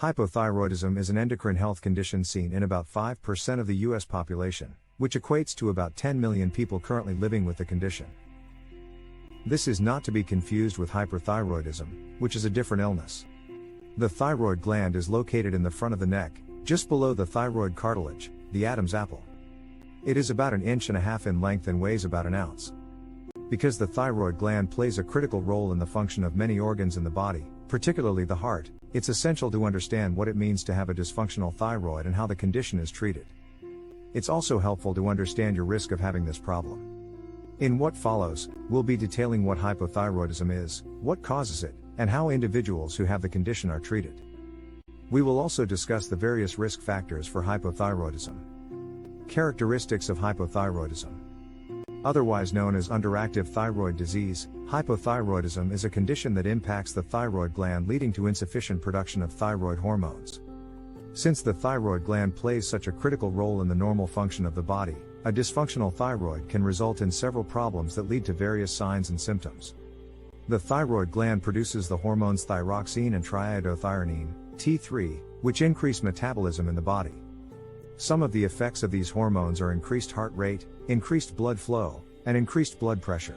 Hypothyroidism is an endocrine health condition seen in about 5% of the U.S. population, which equates to about 10 million people currently living with the condition. This is not to be confused with hyperthyroidism, which is a different illness. The thyroid gland is located in the front of the neck, just below the thyroid cartilage, the Adam's apple. It is about 1.5 inches in length and weighs about an ounce. Because the thyroid gland plays a critical role in the function of many organs in the body, particularly the heart, it's essential to understand what it means to have a dysfunctional thyroid and how the condition is treated. It's also helpful to understand your risk of having this problem. In what follows, we'll be detailing what hypothyroidism is, what causes it, and how individuals who have the condition are treated. We will also discuss the various risk factors for hypothyroidism. Characteristics of hypothyroidism. Otherwise known as underactive thyroid disease, hypothyroidism is a condition that impacts the thyroid gland, leading to insufficient production of thyroid hormones. Since the thyroid gland plays such a critical role in the normal function of the body, a dysfunctional thyroid can result in several problems that lead to various signs and symptoms. The thyroid gland produces the hormones thyroxine and triiodothyronine, T3, which increase metabolism in the body. Some of the effects of these hormones are increased heart rate, increased blood flow, and increased blood pressure.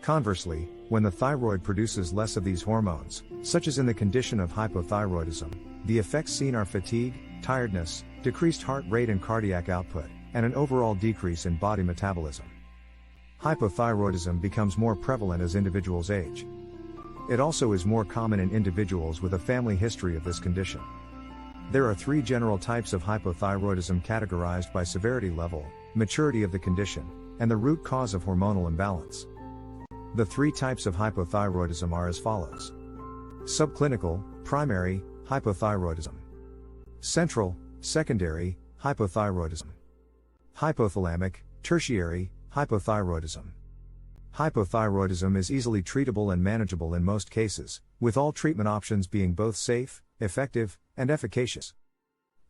Conversely, when the thyroid produces less of these hormones, such as in the condition of hypothyroidism, the effects seen are fatigue, tiredness, decreased heart rate and cardiac output, and an overall decrease in body metabolism. Hypothyroidism becomes more prevalent as individuals age. It also is more common in individuals with a family history of this condition. There are 3 general types of hypothyroidism categorized by severity level, maturity of the condition, and the root cause of hormonal imbalance. The 3 types of hypothyroidism are as follows: subclinical, primary, hypothyroidism; central, secondary, hypothyroidism; hypothalamic, tertiary, hypothyroidism. Hypothyroidism is easily treatable and manageable in most cases, with all treatment options being both safe, effective, and efficacious.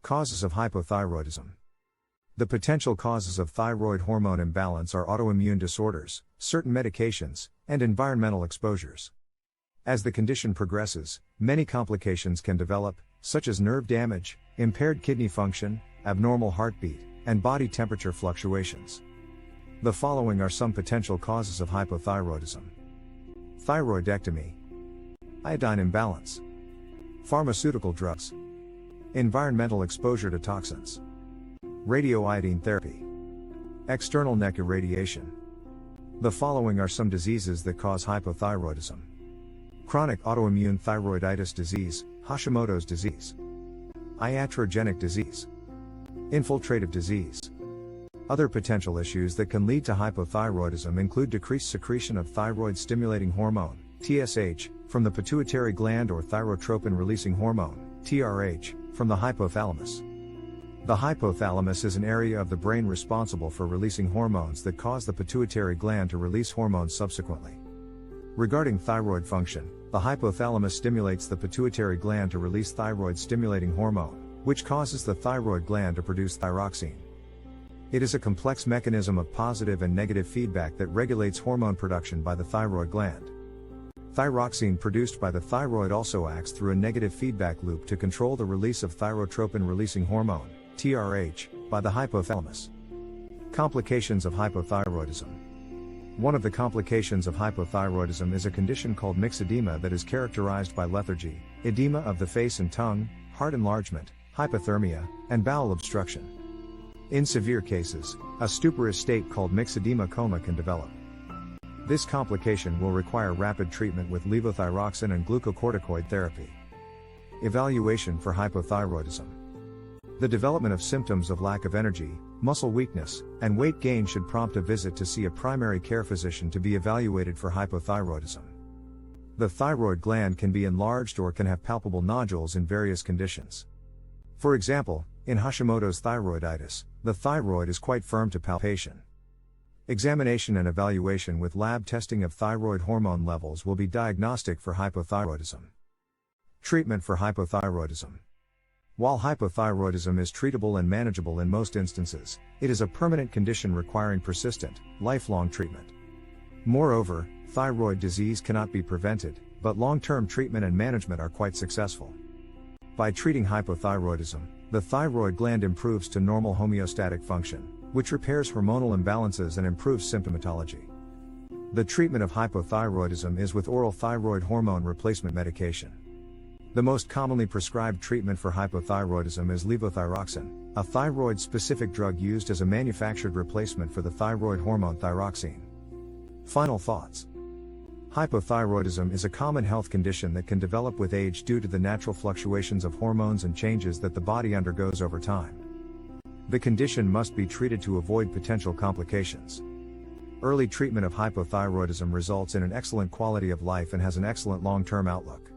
Causes of hypothyroidism. The potential causes of thyroid hormone imbalance are autoimmune disorders, certain medications, and environmental exposures. As the condition progresses, many complications can develop, such as nerve damage, impaired kidney function, abnormal heartbeat, and body temperature fluctuations. The following are some potential causes of hypothyroidism: thyroidectomy, iodine imbalance, pharmaceutical drugs, environmental exposure to toxins, radioiodine therapy, external neck irradiation. The following are some diseases that cause hypothyroidism: chronic autoimmune thyroiditis disease, Hashimoto's disease, iatrogenic disease, infiltrative disease. Other potential issues that can lead to hypothyroidism include decreased secretion of thyroid-stimulating hormone, TSH, from the pituitary gland or thyrotropin-releasing hormone, TRH, from the hypothalamus. The hypothalamus is an area of the brain responsible for releasing hormones that cause the pituitary gland to release hormones subsequently. Regarding thyroid function, the hypothalamus stimulates the pituitary gland to release thyroid-stimulating hormone, which causes the thyroid gland to produce thyroxine. It is a complex mechanism of positive and negative feedback that regulates hormone production by the thyroid gland. Thyroxine produced by the thyroid also acts through a negative feedback loop to control the release of thyrotropin-releasing hormone, TRH, by the hypothalamus. Complications of hypothyroidism. One of the complications of hypothyroidism is a condition called myxedema that is characterized by lethargy, edema of the face and tongue, heart enlargement, hypothermia, and bowel obstruction. In severe cases, a stuporous state called myxedema coma can develop. This complication will require rapid treatment with levothyroxine and glucocorticoid therapy. Evaluation for hypothyroidism. The development of symptoms of lack of energy, muscle weakness, and weight gain should prompt a visit to see a primary care physician to be evaluated for hypothyroidism. The thyroid gland can be enlarged or can have palpable nodules in various conditions. For example, in Hashimoto's thyroiditis, the thyroid is quite firm to palpation. Examination and evaluation with lab testing of thyroid hormone levels will be diagnostic for hypothyroidism. Treatment for hypothyroidism. While hypothyroidism is treatable and manageable in most instances, it is a permanent condition requiring persistent, lifelong treatment. Moreover, thyroid disease cannot be prevented, but long-term treatment and management are quite successful. By treating hypothyroidism, the thyroid gland improves to normal homeostatic function, which repairs hormonal imbalances and improves symptomatology. The treatment of hypothyroidism is with oral thyroid hormone replacement medication. The most commonly prescribed treatment for hypothyroidism is levothyroxine, a thyroid-specific drug used as a manufactured replacement for the thyroid hormone thyroxine. Final thoughts. Hypothyroidism is a common health condition that can develop with age due to the natural fluctuations of hormones and changes that the body undergoes over time. The condition must be treated to avoid potential complications. Early treatment of hypothyroidism results in an excellent quality of life and has an excellent long-term outlook.